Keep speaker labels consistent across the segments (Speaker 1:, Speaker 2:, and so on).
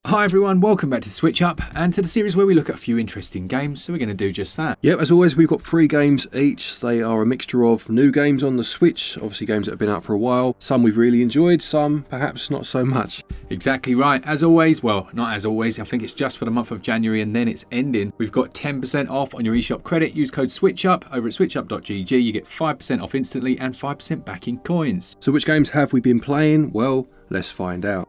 Speaker 1: Hi everyone, welcome back to SwitchUp and to the series where we look at a few interesting games, so we're going to do just that.
Speaker 2: Yep, as always we've got 3 games each. They are a mixture of new games on the Switch, obviously games that have been out for a while. Some we've really enjoyed, some perhaps not so much.
Speaker 1: Exactly right. As always, well, not as always, I think it's just for the month of January and then it's ending. We've got 10% off on your eShop credit. Use code SwitchUp over at switchup.gg. You get 5% off instantly and 5% back in coins.
Speaker 2: So which games have we been playing? Well, let's find out.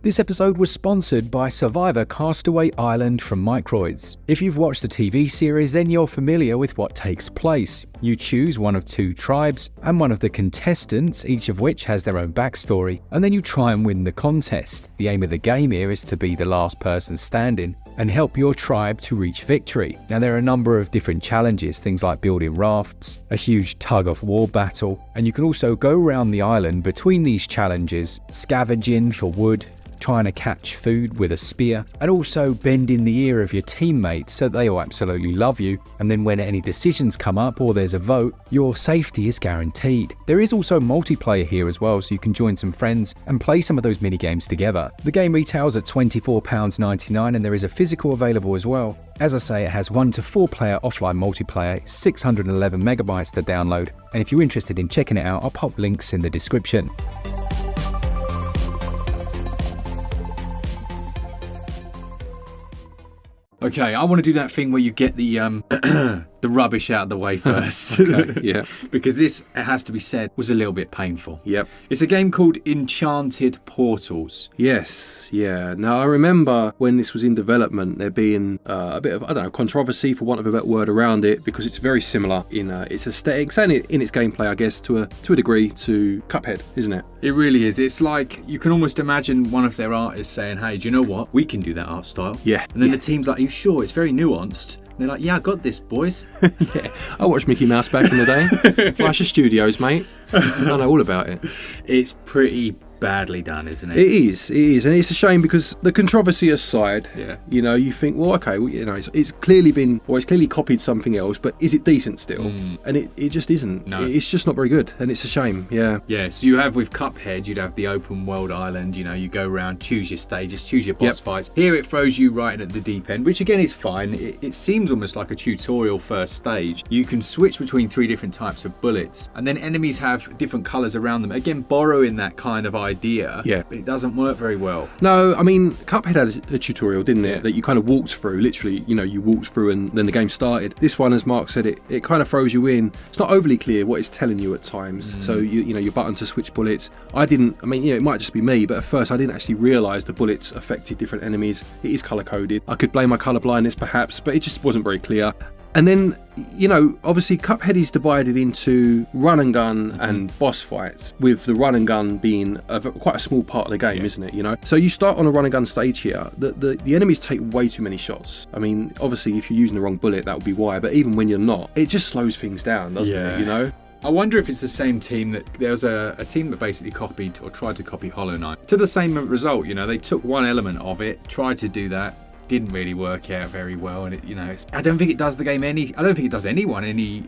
Speaker 3: This episode was sponsored by Survivor Castaway Island from Microids. If you've watched the TV series, then you're familiar with what takes place. You choose one of 2 tribes and one of the contestants, each of which has their own backstory, and then you try and win the contest. The aim of the game here is to be the last person standing and help your tribe to reach victory. Now there are a number of different challenges, things like building rafts, a huge tug-of-war battle, and you can also go around the island between these challenges, scavenging for wood, trying to catch food with a spear, and also bending the ear of your teammates so they all absolutely love you, and then when any decisions come up or there's a vote, your safety is guaranteed. There is also multiplayer here as well, so you can join some friends and play some of those mini games together. The game retails at £24.99 and there is a physical available as well. As I say, it has 1 to 4 player offline multiplayer, 611 megabytes to download, and if you're interested in checking it out, I'll pop links in the description.
Speaker 1: Okay, I want to do that thing where you get the the rubbish out of the way first.
Speaker 2: Okay, yeah.
Speaker 1: Because this, it has to be said, was a little bit painful.
Speaker 2: Yep.
Speaker 1: It's a game called Enchanted Portals.
Speaker 2: Yes, yeah. Now I remember when this was in development there being a bit of, I don't know, controversy for want of a better word around it, because it's very similar in its aesthetics and in its gameplay, I guess, to a degree to Cuphead, isn't it?
Speaker 1: It really is. It's like, you can almost imagine one of their artists saying, hey, do you know what? We can do that art style.
Speaker 2: Yeah.
Speaker 1: And then the team's like, are you sure? It's very nuanced. And they're like, yeah, I got this, boys.
Speaker 2: Yeah, I watched Mickey Mouse back in the day. Fleischer Studios, mate. I know all about it.
Speaker 1: It's pretty badly done, isn't it?
Speaker 2: It is, and it's a shame because the controversy aside,
Speaker 1: yeah,
Speaker 2: you know, you think, well, okay, well, you know, it's clearly been, or it's clearly copied something else, but is it decent still? And it just isn't.
Speaker 1: No.
Speaker 2: It's just not very good, and it's a shame. Yeah.
Speaker 1: Yeah. So you have with Cuphead, you'd have the open world island. You know, you go around, choose your stages, choose your boss fights. Here it throws you right in at the deep end, which again is fine. It seems almost like a tutorial first stage. You can switch between 3 different types of bullets, and then enemies have different colours around them. Again, borrowing that kind of idea.
Speaker 2: Yeah.
Speaker 1: But it doesn't work very well.
Speaker 2: No, I mean, Cuphead had a tutorial, didn't it? That you kind of walked through, literally, you know, you walked through and then the game started. This one, as Mark said, it kind of throws you in. It's not overly clear what it's telling you at times. So, you know, your button to switch bullets. I mean, you know, it might just be me, but at first I didn't actually realise the bullets affected different enemies. It is colour-coded. I could blame my colour blindness perhaps, but it just wasn't very clear. And then, you know, obviously Cuphead is divided into run and gun and boss fights, with the run and gun being quite a small part of the game, isn't it? You know, so you start on a run and gun stage here. The enemies take way too many shots. I mean, obviously if you're using the wrong bullet, that would be why. But even when you're not, it just slows things down, doesn't it? You know.
Speaker 1: I wonder if it's the same team that there was a team that basically copied or tried to copy Hollow Knight to the same result. You know, they took one element of it, tried to do that. Didn't really work out very well, and it, you know, I don't think it does the game I don't think it does anyone any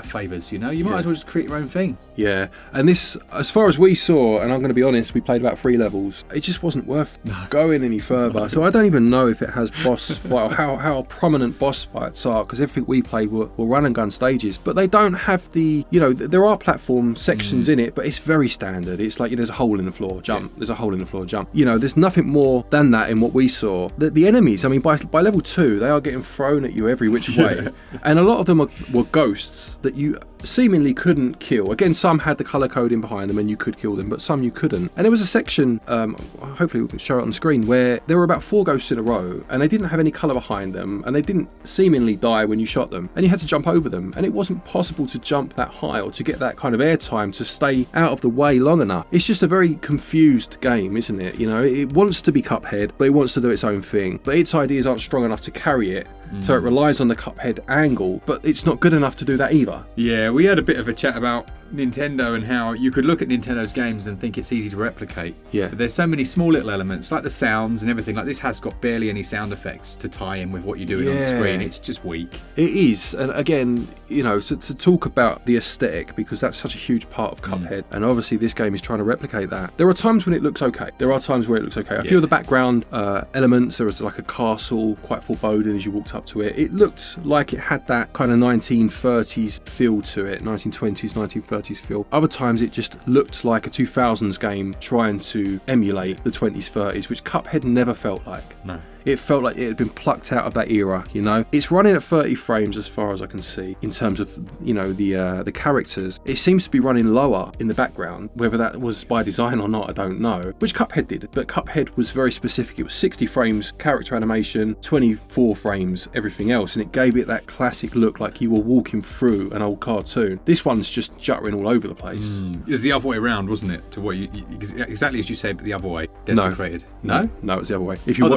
Speaker 1: favours. You know, you might as well just create your own thing.
Speaker 2: Yeah, and this, as far as we saw, and I'm going to be honest, we played about 3 levels. It just wasn't worth going any further. So I don't even know if it has boss fight or how prominent boss fights are, because everything we played were run and gun stages. But they don't have the, you know, there are platform sections in it, but it's very standard. It's like, you know, there's a hole in the floor, jump. There's a hole in the floor, jump. You know, there's nothing more than that in what we saw. The enemies, I mean, by level 2, they are getting thrown at you every which way. And a lot of them were ghosts that you seemingly couldn't kill. Again, some had the colour coding behind them and you could kill them, but some you couldn't. And there was a section, hopefully we can show it on the screen, where there were about 4 ghosts in a row and they didn't have any colour behind them and they didn't seemingly die when you shot them, and you had to jump over them, and it wasn't possible to jump that high or to get that kind of air time to stay out of the way long enough. It's just a very confused game, isn't it? You know, it wants to be Cuphead, but it wants to do its own thing, but its ideas aren't strong enough to carry it. So it relies on the Cuphead angle, but it's not good enough to do that either.
Speaker 1: Yeah, we had a bit of a chat about Nintendo and how you could look at Nintendo's games and think it's easy to replicate.
Speaker 2: Yeah.
Speaker 1: But there's so many small little elements, like the sounds and everything. Like this has got barely any sound effects to tie in with what you're doing on the screen. It's just weak.
Speaker 2: It is. And again, you know, so to talk about the aesthetic, because that's such a huge part of Cuphead, and obviously this game is trying to replicate that. There are times when it looks okay. There are times where it looks okay. A few of the background elements, there was like a castle, quite foreboding as you walked up to it. It looked like it had that kind of 1930s feel to it, 1920s, 1930s feel. Other times it just looked like a 2000s game trying to emulate the 20s, 30s, which Cuphead never felt like.
Speaker 1: No.
Speaker 2: It felt like it had been plucked out of that era, you know. It's running at 30 frames as far as I can see in terms of, you know, the characters. It seems to be running lower in the background. Whether that was by design or not, I don't know. Which Cuphead did, but Cuphead was very specific. It was 60 frames character animation, 24 frames everything else, and it gave it that classic look like you were walking through an old cartoon. This one's just juttering all over the place.
Speaker 1: It was the other way around, wasn't it? To what you exactly as you said, but the other way. Desecrated. No,
Speaker 2: it was the other way.
Speaker 1: If you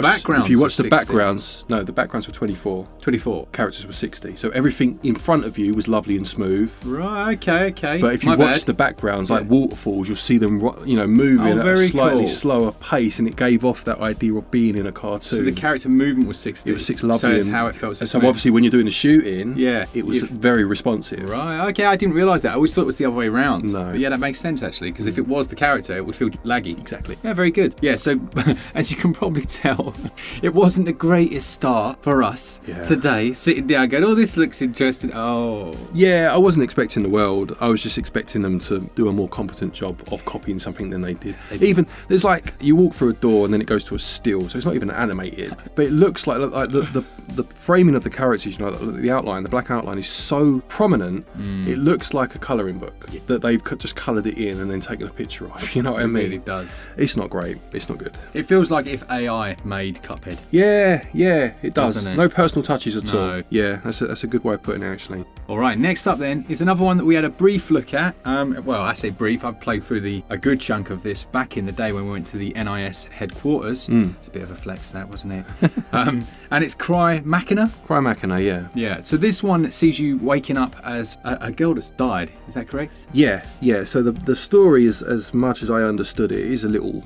Speaker 2: watch the backgrounds, no, the backgrounds were 24.
Speaker 1: 24.
Speaker 2: Characters were 60. So everything in front of you was lovely and smooth.
Speaker 1: Right, okay.
Speaker 2: But if you watch the backgrounds, like waterfalls, you'll see them, you know, moving at a slightly slower pace, and it gave off that idea of being in a cartoon.
Speaker 1: So the character movement was 60.
Speaker 2: It was 6 lovely.
Speaker 1: So it's how it felt.
Speaker 2: So obviously when you're doing the shooting, it was very responsive.
Speaker 1: Right, okay, I didn't realise that. I always thought it was the other way around.
Speaker 2: No.
Speaker 1: But yeah, that makes sense actually, because if it was the character, it would feel laggy.
Speaker 2: Exactly.
Speaker 1: Yeah, very good. Yeah, so as you can probably tell, it wasn't the greatest start for us today, sitting down going, oh, this looks interesting. Oh.
Speaker 2: Yeah, I wasn't expecting the world. I was just expecting them to do a more competent job of copying something than they did. Even, there's like, you walk through a door and then it goes to a still, so it's not even animated. But it looks like the framing of the characters, you know, the outline, the black outline is so prominent, it looks like a colouring book that they've just coloured it in and then taken a picture of. You know what I mean?
Speaker 1: It really does.
Speaker 2: It's not great. It's not good.
Speaker 1: It feels like if AI made Cuphead.
Speaker 2: Yeah, it does.
Speaker 1: Doesn't it?
Speaker 2: No personal touches at all.
Speaker 1: No.
Speaker 2: Yeah, that's a good way of putting it, actually.
Speaker 1: All right, next up then is another one that we had a brief look at. Well, I say brief. I've played through a good chunk of this back in the day when we went to the NIS headquarters. It's a bit of a flex, that, wasn't it? And it's Crymachina.
Speaker 2: Crymachina, yeah.
Speaker 1: Yeah. So this one sees you waking up as a girl that's died. Is that correct?
Speaker 2: Yeah. So the story is, as much as I understood it, is a little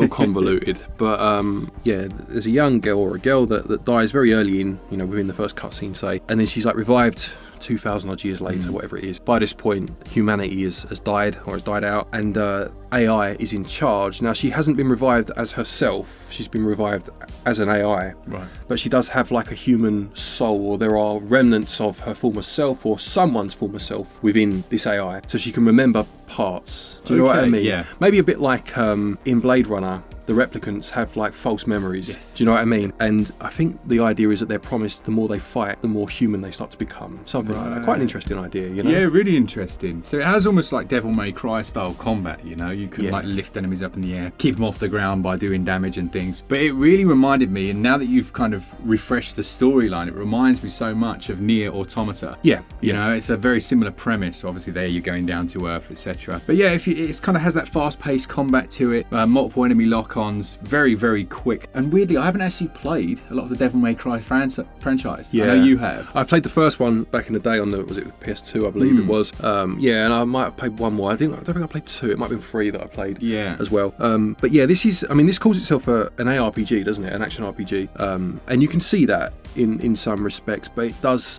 Speaker 2: convoluted. But there's a young girl or a girl that dies very early in, you know, within the first cutscene, say, and then she's like revived 2,000 odd years later, whatever it is. By this point, humanity has died or has died out, and AI is in charge. Now, she hasn't been revived as herself. She's been revived as an AI. Right. But she does have like a human soul, or there are remnants of her former self or someone's former self within this AI. So she can remember parts. Do you know what I mean?
Speaker 1: Yeah.
Speaker 2: Maybe a bit like in Blade Runner, the replicants have like false memories. Yes. Do you know what I mean? And I think the idea is that they're promised the more they fight, the more human they start to become. Something like that. Quite an interesting idea, you know?
Speaker 1: Yeah, really interesting. So it has almost like Devil May Cry style combat, you know? You can like lift enemies up in the air, keep them off the ground by doing damage and things. But it really reminded me, and now that you've kind of refreshed the storyline, it reminds me so much of Nier Automata.
Speaker 2: Yeah.
Speaker 1: You know, it's a very similar premise. Obviously there you're going down to Earth, etc. But yeah, it kind of has that fast-paced combat to it, multiple enemy lock-ons, very, very quick. And weirdly, I haven't actually played a lot of the Devil May Cry franchise. Yeah. I know you have.
Speaker 2: I played the first one back in the day on the PS2, I believe it was. And I might have played one more. I don't think I played 2. It might have been 3 that I played as well. But yeah, this calls itself an ARPG, doesn't it? An action RPG. And you can see that in some respects, but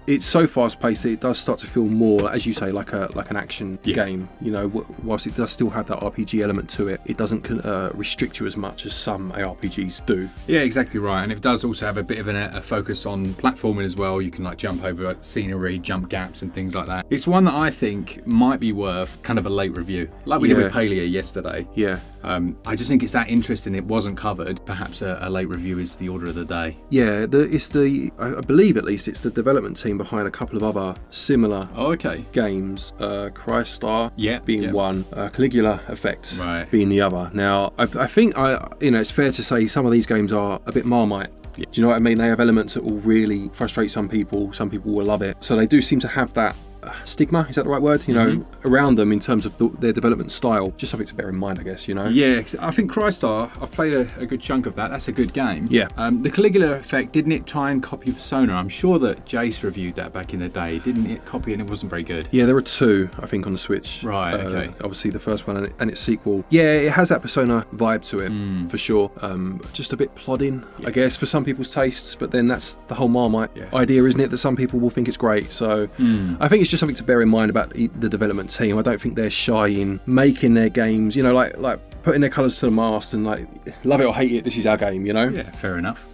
Speaker 2: it's so fast paced that it does start to feel more, as you say, like an action game. You know, whilst it does still have that RPG element to it, it doesn't restrict you as much as some ARPGs do.
Speaker 1: Yeah, exactly right. And it does also have a bit of a focus on platforming as well. You can like jump over scenery, jump gaps and things like that. It's one that I think might be worth kind of a late review, like we did with Palia yesterday.
Speaker 2: Yeah.
Speaker 1: I just think it's that interesting. It wasn't covered. Perhaps a late review is the order of the day.
Speaker 2: Yeah, I believe at least it's the development team behind a couple of other similar games. Crystar being one, Caligula Effect being the other. Now, I think it's fair to say some of these games are a bit Marmite. Yeah. Do you know what I mean? They have elements that will really frustrate some people. Some people will love it. So they do seem to have that stigma, is that the right word? You know, around them in terms of their development style. Just something to bear in mind, I guess, you know?
Speaker 1: Yeah, 'cause I think Crystar, I've played a good chunk of that. That's a good game.
Speaker 2: Yeah.
Speaker 1: The Caligula effect, didn't it try and copy Persona? I'm sure that Jace reviewed that back in the day. Didn't it copy it and it wasn't very good?
Speaker 2: Yeah, there are two, I think, on the Switch.
Speaker 1: Right, okay.
Speaker 2: Obviously, the first one and its sequel. Yeah, it has that Persona vibe to it, for sure. Just a bit plodding, I guess, for some people's tastes, but then that's the whole Marmite idea, isn't it? That some people will think it's great. So I think it's just something to bear in mind about the development team. I don't think they're shy in making their games, you know, like putting their colours to the mast and like, love it or hate it, this is our game, you know?
Speaker 1: Yeah, fair enough.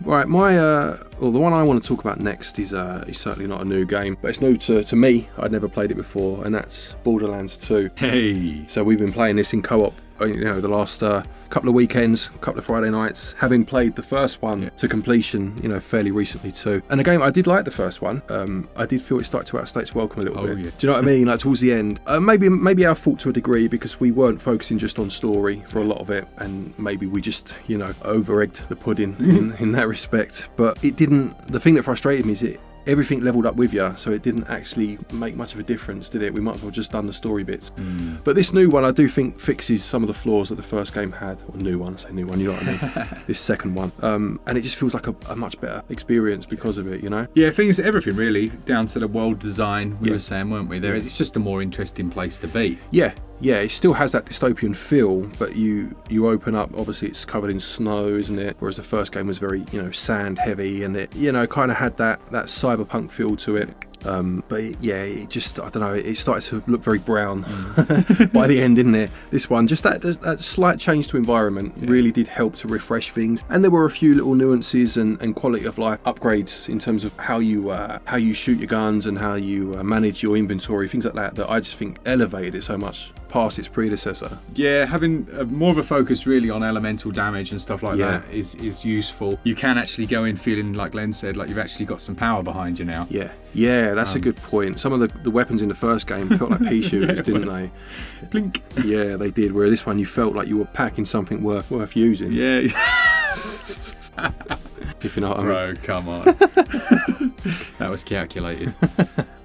Speaker 2: Right, the one I want to talk about next is certainly not a new game, but it's new to me. I'd never played it before, and that's Borderlands 2.
Speaker 1: Hey.
Speaker 2: So we've been playing this in co-op, you know, the last couple of weekends, couple of Friday nights, having played the first one to completion, you know, fairly recently too. And again, I did like the first one. I did feel it started to outstay its welcome a little bit.
Speaker 1: Yeah.
Speaker 2: Do you know what I mean? Like towards the end, maybe our fault to a degree, because we weren't focusing just on story for a lot of it, and maybe we just, you know, over-egged the pudding in that respect. But it didn't. The thing that frustrated me is everything leveled up with you, so it didn't actually make much of a difference, did it? We might as well just done the story bits. But this new one, I do think, fixes some of the flaws that the first game had. Or new one, I say new one, you know what I mean? This second one. And it just feels like a much better experience because of it, you know?
Speaker 1: Yeah, everything really, down to the world design, we were saying, weren't we? It's just a more interesting place to be.
Speaker 2: Yeah, it still has that dystopian feel, but you open up, obviously it's covered in snow, isn't it? Whereas the first game was very, you know, sand heavy, and it, you know, kind of had that cyberpunk feel to it. But it just, I don't know, it started to look very brown by the end, didn't it? This one, just that slight change to environment really did help to refresh things. And there were a few little nuances and quality of life upgrades in terms of how you shoot your guns and how you manage your inventory, things like that I just think elevated it so much past its predecessor.
Speaker 1: Yeah, having more of a focus really on elemental damage and stuff like that is useful. You can actually go in feeling, like Glen said, like you've actually got some power behind you now.
Speaker 2: Yeah, that's a good point. Some of the weapons in the first game felt like pea shooters, didn't they?
Speaker 1: Blink.
Speaker 2: Yeah, they did. Whereas this one, you felt like you were packing something worth using.
Speaker 1: Yeah.
Speaker 2: If you know what I mean.
Speaker 1: Bro, come on. That was calculated.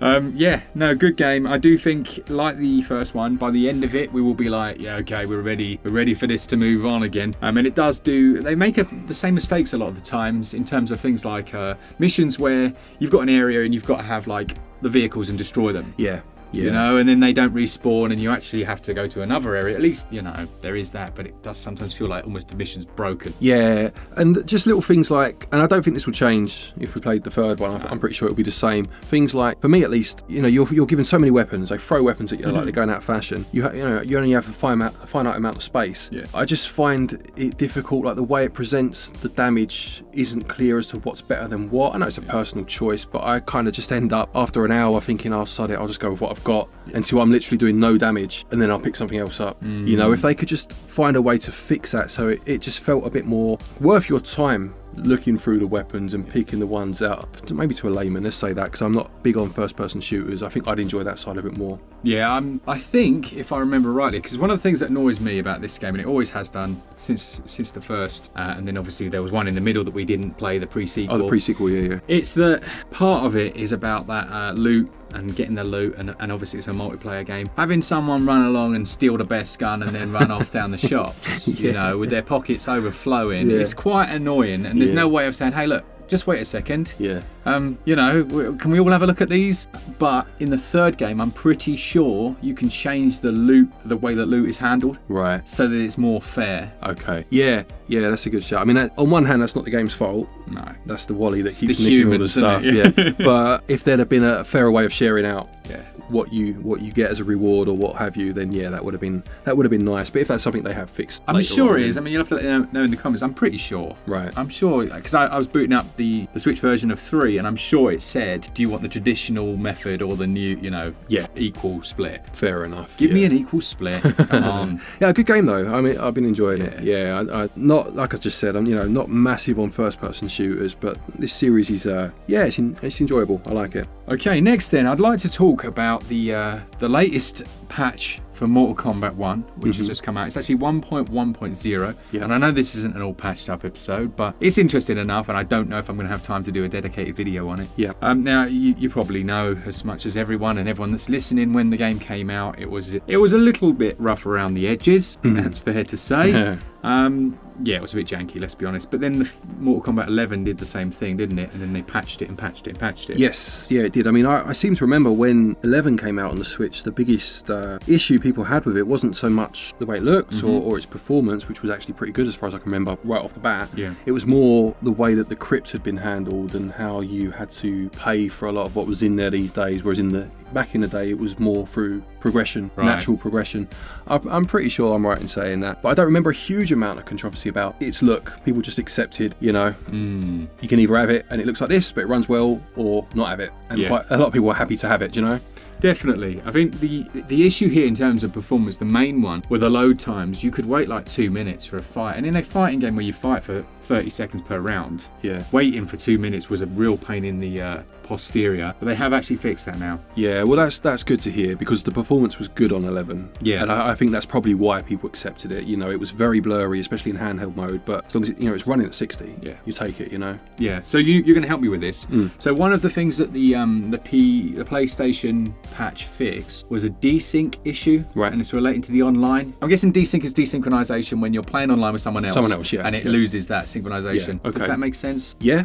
Speaker 1: Good game. I do think, like the first one, by the end of it, we will be like, yeah, okay, we're ready for this to move on again. And it does they make the same mistakes a lot of the times in terms of things like missions where you've got an area and you've got to have like the vehicles and destroy them.
Speaker 2: Yeah.
Speaker 1: You know, and then they don't respawn and you actually have to go to another area. At least, you know, there is that, but it does sometimes feel like almost the mission's broken. Yeah,
Speaker 2: and just little things like, and I don't think this will change if we played the third one, I'm pretty sure it'll be the same. Things like, for me at least, you know, you're given so many weapons, they throw weapons at you like they're going out of fashion. You only have a finite amount of space.
Speaker 1: Yeah.
Speaker 2: I just find it difficult, like the way it presents the damage isn't clear as to what's better than what. I know it's a personal choice, but I kind of just end up after an hour thinking, oh, sod it, I'll just go with what I've got until I'm literally doing no damage, and then I'll pick something else up. You know, if they could just find a way to fix that so it just felt a bit more worth your time looking through the weapons and picking the ones out, maybe to a layman, let's say that, because I'm not big on first-person shooters. I think I'd enjoy that side of it more.
Speaker 1: Yeah, I think, if I remember rightly, because one of the things that annoys me about this game, and it always has done since the first, and then obviously there was one in the middle that we didn't play, the pre-sequel.
Speaker 2: Oh, the pre-sequel, yeah.
Speaker 1: It's that part of it is about that loot and getting the loot, and obviously it's a multiplayer game. Having someone run along and steal the best gun and then run off down the shops, you know, with their pockets overflowing, it's quite annoying, and there's no way of saying, hey, look, just wait a second.
Speaker 2: Yeah.
Speaker 1: You know, can we all have a look at these? But in the third game, I'm pretty sure you can change the way that loot is handled.
Speaker 2: Right.
Speaker 1: So that it's more fair.
Speaker 2: Okay. Yeah, that's a good shout. I mean, on one hand, that's not the game's fault.
Speaker 1: No.
Speaker 2: That's the Wally that
Speaker 1: It's
Speaker 2: keeps
Speaker 1: the
Speaker 2: nicking all the
Speaker 1: humans,
Speaker 2: stuff.
Speaker 1: isn't it?
Speaker 2: Yeah. But if there'd have been a fairer way of sharing out
Speaker 1: Yeah.
Speaker 2: what you get as a reward or what have you, then that would have been nice. But if that's something they have fixed,
Speaker 1: I'm
Speaker 2: later
Speaker 1: sure
Speaker 2: on,
Speaker 1: it is. I mean, you'll have to let me know in the comments. I'm pretty sure.
Speaker 2: Right.
Speaker 1: I'm sure, because I was booting up the Switch version of 3, and I'm sure it said, do you want the traditional method or the new, you know, equal split?
Speaker 2: Fair enough.
Speaker 1: Give me an equal split. Come on.
Speaker 2: Yeah, good game though. I mean, I've been enjoying it. Yeah, I not, like I just said, I'm not massive on first-person shooters, but this series is it's enjoyable. I like it.
Speaker 1: Okay, next then, I'd like to talk about about the latest patch for Mortal Kombat 1, which has just come out. It's actually 1.1.0, and I know this isn't an all patched up episode, but it's interesting enough, and I don't know if I'm going to have time to do a dedicated video on it. Now, you probably know as much as everyone and everyone that's listening, when the game came out, it was a little bit rough around the edges, that's fair to say. Yeah, it was a bit janky, let's be honest. But then the Mortal Kombat 11 did the same thing, didn't it? And then they patched it and patched it and patched it.
Speaker 2: Yes, yeah, it did. I mean, I seem to remember when 11 came out on the Switch, the biggest issue people had with it wasn't so much the way it looks or its performance, which was actually pretty good as far as I can remember right off the bat. It was more the way that the crypt had been handled and how you had to pay for a lot of what was in there these days, whereas back in the day it was more through progression, natural progression. I'm pretty sure I'm right in saying that, but I don't remember a huge amount of controversy about its look. People just accepted, you know, you can either have it and it looks like this but it runs well, or not have it, and quite a lot of people were happy to have it, you know.
Speaker 1: Definitely. I think the issue here in terms of performance, the main one, were the load times. You could wait like 2 minutes for a fight, and in a fighting game where you fight for 30 seconds per round, waiting for 2 minutes was a real pain in the posterior, but they have actually fixed that now.
Speaker 2: Yeah, well, that's good to hear, because the performance was good on 11. And I think that's probably why people accepted it. You know, it was very blurry, especially in handheld mode, but as long as it's running at 60, you take it, you know.
Speaker 1: So you're going to help me with this. So one of the things that the PlayStation patch fixed was a desync issue, and it's relating to the online. I'm guessing desync is desynchronization when you're playing online with someone else, and it loses that synchronization. Does that make sense?
Speaker 2: Yeah.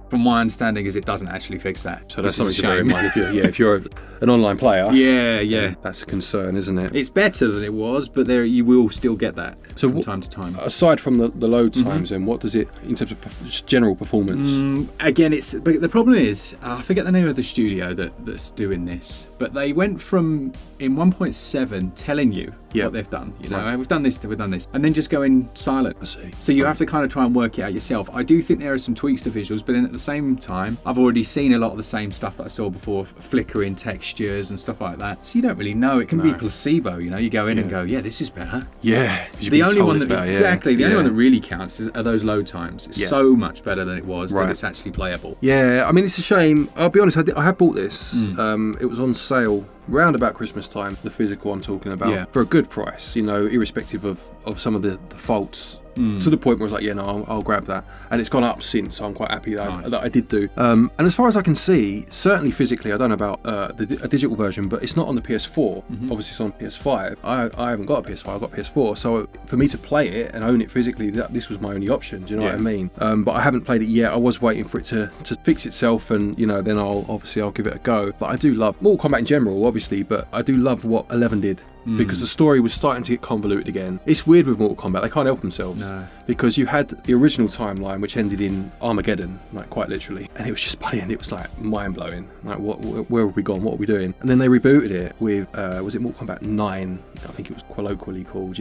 Speaker 1: From my understanding is it doesn't actually fix that.
Speaker 2: So that's something to bear in mind if you're an online player.
Speaker 1: Yeah.
Speaker 2: That's a concern, isn't it?
Speaker 1: It's better than it was, but you will still get that from time to time.
Speaker 2: Aside from the load times, then what does it, in terms of just general performance?
Speaker 1: Again, but the problem is, I forget the name of the studio that's doing this, but they went from in 1.7 telling you what they've done. You know, we've done this, and then just going silent.
Speaker 2: I see.
Speaker 1: So you have to kind of try and work it out yourself. I do think there are some tweaks to visuals, but then at the same time, I've already seen a lot of the same stuff that I saw before, flickering textures and stuff like that. So you don't really know. It can be placebo. You know, you go in and go, this is better.
Speaker 2: The
Speaker 1: only one that the only one that really counts are those load times. It's so much better than it was that it's actually playable.
Speaker 2: Yeah, I mean, it's a shame. I'll be honest, I have bought this. It was on sale round about Christmas time, the physical I'm talking about, for a good price, you know, irrespective of some of the faults, to the point where I was like, I'll grab that. And it's gone up since, so I'm quite happy that I did do. And as far as I can see, certainly physically, I don't know about a digital version, but it's not on the PS4. Obviously, it's on PS5. I haven't got a PS5, I've got PS4. So for me to play it and own it physically, this was my only option. Do you know what I mean? But I haven't played it yet. I was waiting for it to fix itself, and then I'll give it a go. But I do love Mortal Kombat in general, obviously, but I do love what 11 did. Because the story was starting to get convoluted again. It's weird with Mortal Kombat, they can't help themselves. Because you had the original timeline, which ended in Armageddon, like quite literally, and it was just brilliant. It was like mind-blowing. Like, where have we gone? What are we doing? And then they rebooted it with, was it Mortal Kombat 9? I think it was colloquially called,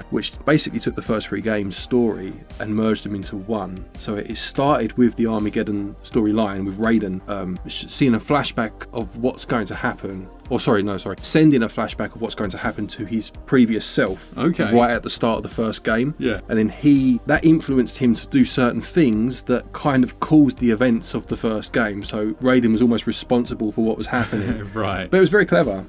Speaker 2: which basically took the first 3 games' story and merged them into one. So it started with the Armageddon storyline with Raiden seeing a flashback of what's going to happen. Sending a flashback of what's going to happen to his previous self right at the start of the first game. And then that influenced him to do certain things that kind of caused the events of the first game. So Raiden was almost responsible for what was happening. But it was very clever.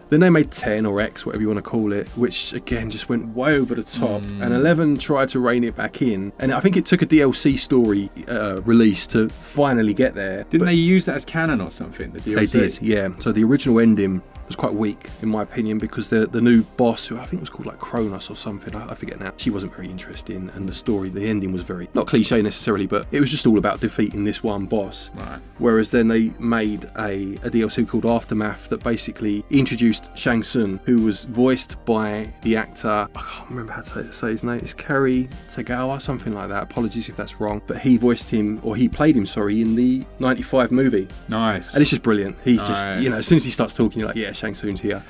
Speaker 2: Then they made 10 or X, whatever you want to call it, which again just went way over the top. And 11 tried to rein it back in. And I think it took a DLC story release to finally get there.
Speaker 1: Didn't they use that as canon or something? The DLC?
Speaker 2: They did, yeah. So the original ending was quite weak, in my opinion, because the new boss, who I think was called like Kronos or something, I forget now, she wasn't very interesting, and the ending was very, not cliche necessarily, but it was just all about defeating this one boss. Whereas then they made a DLC called Aftermath that basically introduced Shang Tsung, who was voiced by the actor, I can't remember how to say his name, it's Cary Tagawa, something like that, apologies if that's wrong, but he played him in the 95 movie. And it's just brilliant. He's just, as soon as he starts talking, you're like, Shang Tsung's here.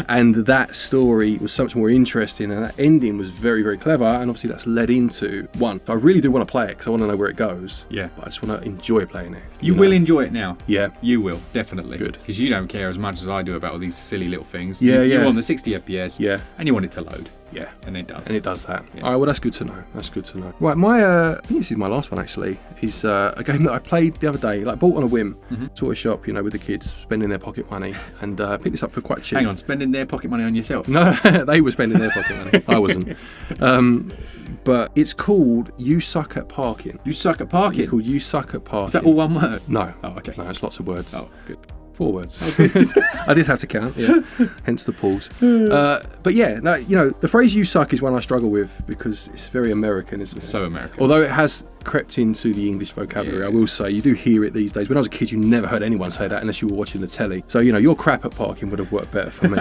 Speaker 2: And that story was so much more interesting, and that ending was very, very clever, and obviously that's led into 1. So I really do want to play it, because I want to know where it goes. But I just want to enjoy playing it.
Speaker 1: You will enjoy it now. You will, definitely.
Speaker 2: Good.
Speaker 1: Because you don't care as much as I do about all these silly little things.
Speaker 2: You
Speaker 1: want the 60 FPS, and you want it to load.
Speaker 2: Yeah.
Speaker 1: And it does.
Speaker 2: And it does that.
Speaker 1: Yeah.
Speaker 2: All right, well, that's good to know. That's good to know. Right, I think this is my last one, actually, is a game that I played the other day, like bought on a whim, to a shop, with the kids spending their pocket money, and picked this up for quite cheap.
Speaker 1: Hang on, spending their pocket money on yourself?
Speaker 2: No, they were spending their pocket money. I wasn't. But it's called You Suck at Parking.
Speaker 1: You Suck at Parking?
Speaker 2: It's called You Suck at Parking.
Speaker 1: Is that all one word?
Speaker 2: No.
Speaker 1: Oh, okay.
Speaker 2: No, it's lots of words.
Speaker 1: Oh, good.
Speaker 2: 4 words. I did have to count, yeah. Hence the pause. But yeah, no, the phrase "you suck" is one I struggle with because it's very American, isn't it?
Speaker 1: So American.
Speaker 2: Although it has crept into the English vocabulary, I will say. You do hear it these days. When I was a kid, you never heard anyone say that unless you were watching the telly. So, your crap at parking would have worked better for me,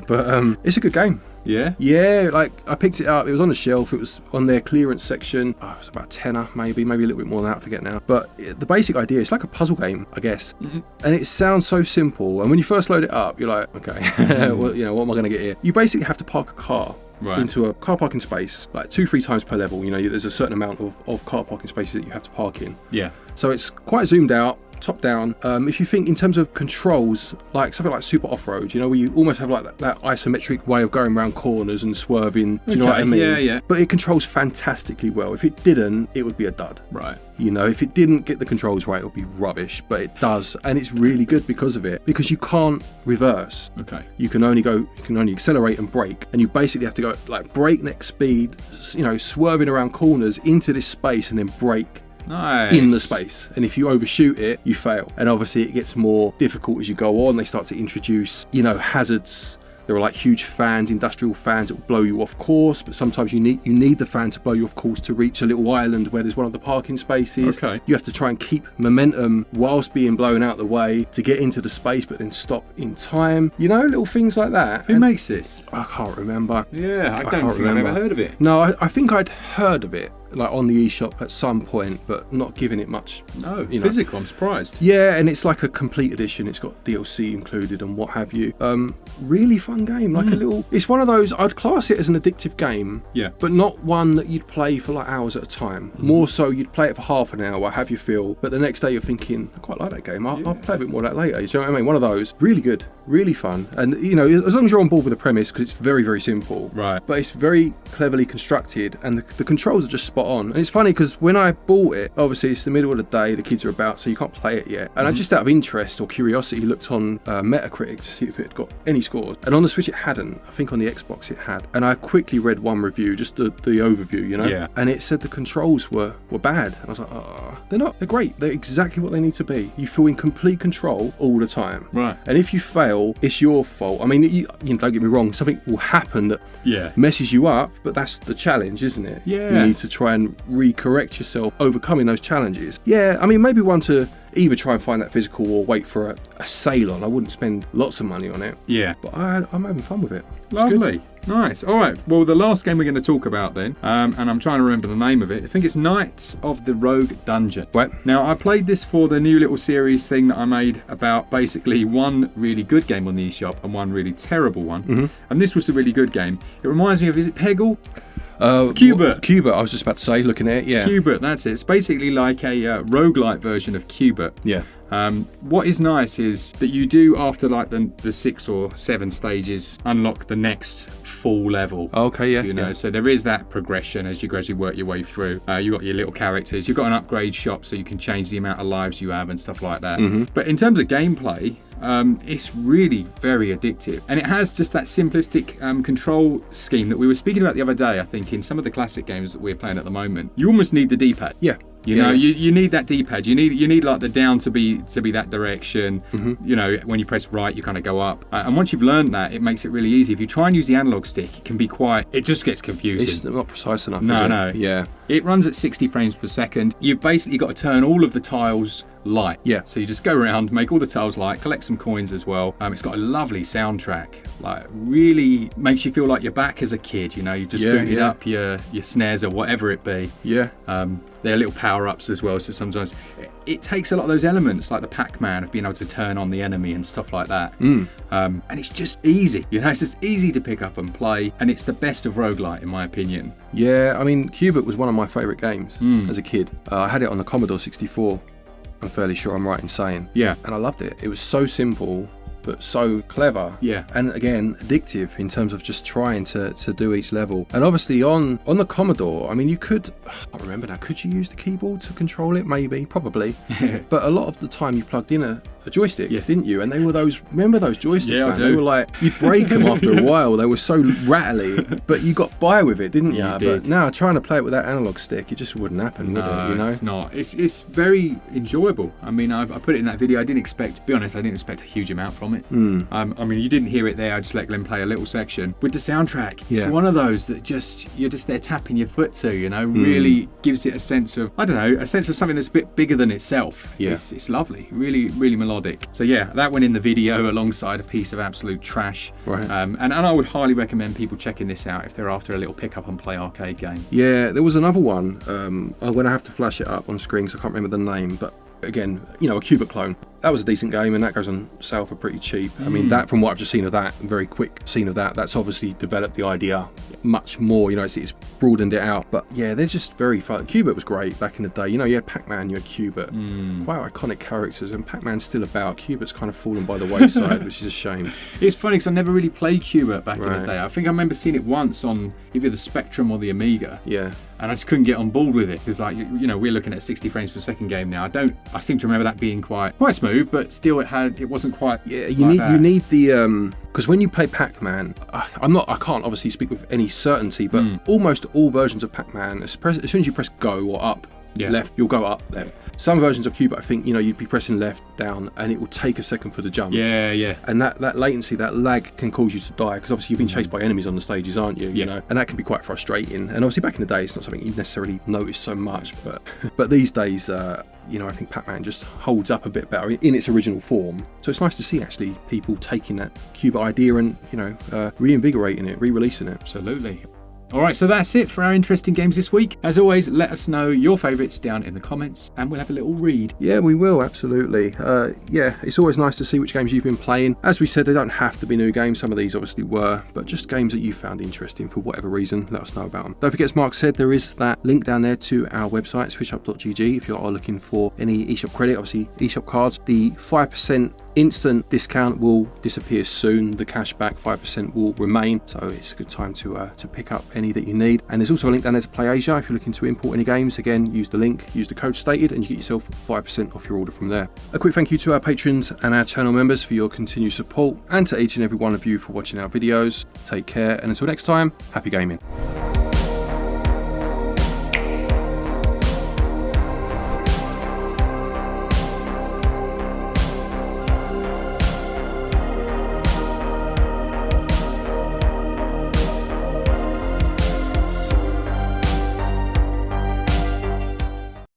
Speaker 2: But it's a good game.
Speaker 1: Yeah?
Speaker 2: Yeah, like I picked it up. It was on the shelf. It was on their clearance section. It was about tenner, maybe a little bit more than that. I forget now. But the basic idea, it's like a puzzle game, I guess. And it sounds so simple. And when you first load it up, you're like, okay, well, what am I going to get here? You basically have to park a car. Right. Into a car parking space, like 2-3 times per level. There's a certain amount of car parking spaces that you have to park in. Yeah. So it's quite zoomed out, top down. If you think in terms of controls, like something like Super Off-Road, where you almost have like that isometric way of going around corners and swerving. Do you know what I mean? Yeah. But it controls fantastically well. If it didn't, it would be a dud. Right. If it didn't get the controls right, it would be rubbish. But it does, and it's really good because of it. Because you can't reverse. Okay. You can only accelerate and brake, and you basically have to go like breakneck speed, swerving around corners into this space and then brake. Nice. In the space, and if you overshoot it, you fail. And obviously it gets more difficult as you go on. They start to introduce hazards. There are like huge fans, industrial fans that will blow you off course, but sometimes you need the fan to blow you off course to reach a little island where there's one of the parking spaces. Okay. You have to try and keep momentum whilst being blown out the way to get into the space, but then stop in time. Little things like that.
Speaker 1: Who makes this?
Speaker 2: I can't remember.
Speaker 1: Yeah, I don't think I've ever heard of it.
Speaker 2: No, I think I'd heard of it. Like on the eShop at some point, but not giving it much.
Speaker 1: No, physical. I'm surprised.
Speaker 2: Yeah, and it's like a complete edition. It's got DLC included and what have you. Really fun game. Like a little. It's one of those. I'd class it as an addictive game. Yeah. But not one that you'd play for like hours at a time. More so, you'd play it for half an hour, have your feel, but the next day you're thinking, I quite like that game. I'll play a bit more of that later. You know what I mean? One of those. Really good. Really fun. And as long as you're on board with the premise, because it's very, very simple. Right. But it's very cleverly constructed, and the controls are just spot on. And it's funny because when I bought it, obviously it's the middle of the day, the kids are about, so you can't play it yet. And I just out of interest or curiosity looked on Metacritic to see if it had got any scores. And on the Switch it hadn't. I think on the Xbox it had. And I quickly read one review, just the overview, Yeah. And it said the controls were bad. And I was like, oh, they're not. They're great. They're exactly what they need to be. You feel in complete control all the time. Right. And if you fail, it's your fault. I mean, don't get me wrong, something will happen that messes you up, but that's the challenge, isn't it? Yeah. You need to try and re-correct yourself, overcoming those challenges. Yeah, I mean, maybe one to either try and find that physical or wait for a sale on. I wouldn't spend lots of money on it. Yeah. But I'm having fun with it.
Speaker 1: Lovely. Nice. All right. Well, the last game we're going to talk about then, and I'm trying to remember the name of it. I think it's Knights of the Rogue Dungeon. Right. Now, I played this for the new little series thing that I made about basically one really good game on the eShop and one really terrible one. And this was the really good game. It reminds me of, is it Peggle? Cubert.
Speaker 2: Cubert, I was just about to say, looking at it, yeah.
Speaker 1: Cubert, that's it. It's basically like a roguelite version of Cubert. Yeah. What is nice is that you do, after like the 6 or 7 stages, unlock the next full level.
Speaker 2: Okay, yeah.
Speaker 1: So there is that progression as you gradually work your way through. You've got your little characters. You've got an upgrade shop so you can change the amount of lives you have and stuff like that. But in terms of gameplay, it's really very addictive. And it has just that simplistic control scheme that we were speaking about the other day, I think, in some of the classic games that we're playing at the moment. You almost need the D-pad. Yeah. You need that D-pad. You need like the down to be that direction. When you press right, you kind of go up. And once you've learned that, it makes it really easy. If you try and use the analog stick, it can be it just gets confusing.
Speaker 2: It's not precise enough.
Speaker 1: No.
Speaker 2: Yeah.
Speaker 1: It runs at 60 frames per second. You've basically got to turn all of the tiles light. Yeah. So you just go around, make all the tiles light, collect some coins as well. It's got a lovely soundtrack. Like, really makes you feel like you're back as a kid. You just booted up your snares or whatever it be. Yeah. There are little power-ups as well, so sometimes it takes a lot of those elements, like the Pac-Man of being able to turn on the enemy and stuff like that. And it's just easy. It's just easy to pick up and play, and it's the best of roguelite, in my opinion.
Speaker 2: Yeah, I mean, Cubert was one of my favourite games as a kid. I had it on the Commodore 64, I'm fairly sure I'm right in saying. Yeah. And I loved it. It was so simple, but so clever.
Speaker 1: Yeah.
Speaker 2: And again, addictive in terms of just trying to do each level. And obviously on the Commodore, I mean, you could, I can't remember now, could you use the keyboard to control it? Maybe, probably. But a lot of the time you plugged in a joystick, didn't you? And they were those, remember those joysticks,
Speaker 1: yeah,
Speaker 2: man?
Speaker 1: I do.
Speaker 2: They were like, you'd break them after a while. They were so rattly, but you got by with it, didn't you?
Speaker 1: You did.
Speaker 2: But now trying to play it with that analog stick, it just wouldn't happen, would it? You know?
Speaker 1: It's not. It's very enjoyable. I mean, I put it in that video. I didn't expect, to be honest, I didn't expect a huge amount from it. I mean, you didn't hear it there. I just let Glen play a little section. With the soundtrack, it's one of those that you're just there tapping your foot to, you know, really gives it a sense of, I don't know, a sense of something that's a bit bigger than itself.
Speaker 2: Yeah.
Speaker 1: It's lovely, really, really melodic. So yeah, that went in the video alongside a piece of absolute trash.
Speaker 2: Right.
Speaker 1: And I would highly recommend people checking this out if they're after a little pick up and play arcade game.
Speaker 2: Yeah, there was another one. I'm going to have to flash it up on screen because I can't remember the name, but again, you know, a Cubit clone. That was a decent game, and that goes on sale for pretty cheap. I mean, that, from what I've just seen of that, very quick scene of that, that's obviously developed the idea much more, you know, it's broadened it out. But yeah, they're just very fun. Cubit was great back in the day. You know, you had Pac-Man, you had Cubit. Quite iconic characters, and Pac-Man's still about. Cubit's kind of fallen by the wayside, which is a shame.
Speaker 1: It's funny because I never really played Cubit back in the day. I think I remember seeing it once on either the Spectrum or the Amiga.
Speaker 2: Yeah.
Speaker 1: And I just couldn't get on board with it because, like, you know, we're looking at 60 frames per second game now. I seem to remember that being quite smooth, but still it wasn't quite.
Speaker 2: Yeah, you need the because when you play Pac-Man, I can't obviously speak with any certainty, but almost all versions of Pac-Man, as soon as you press go or up, left, you'll go up, left. Some versions of Cubit, I think, you know, you'd be pressing left, down, and it will take a second for the jump.
Speaker 1: Yeah, yeah.
Speaker 2: And that latency, that lag can cause you to die, because obviously you've been chased by enemies on the stages, aren't you? You know, and that can be quite frustrating. And obviously back in the day, it's not something you necessarily notice so much, but these days, you know, I think Pac-Man just holds up a bit better in its original form. So it's nice to see actually people taking that Cubit idea and, you know, reinvigorating it, re-releasing it.
Speaker 1: Absolutely. Alright, so that's it for our interesting games this week. As always, let us know your favourites down in the comments and we'll have a little read.
Speaker 2: Yeah, we will, absolutely. Yeah, it's always nice to see which games you've been playing. As we said, they don't have to be new games. Some of these obviously were, but just games that you found interesting for whatever reason, let us know about them. Don't forget, as Mark said, there is that link down there to our website, switchup.gg, if you are looking for any eShop credit, obviously eShop cards. The 5% instant discount will disappear soon. The cashback 5% will remain, so it's a good time to pick up any that you need. And there's also a link down there to Play Asia if you're looking to import any games. Again, use the link, use the code stated, and you get yourself 5% off your order from there. A quick thank you to our patrons and our channel members for your continued support, and to each and every one of you for watching our videos. Take care, and until next time, happy gaming.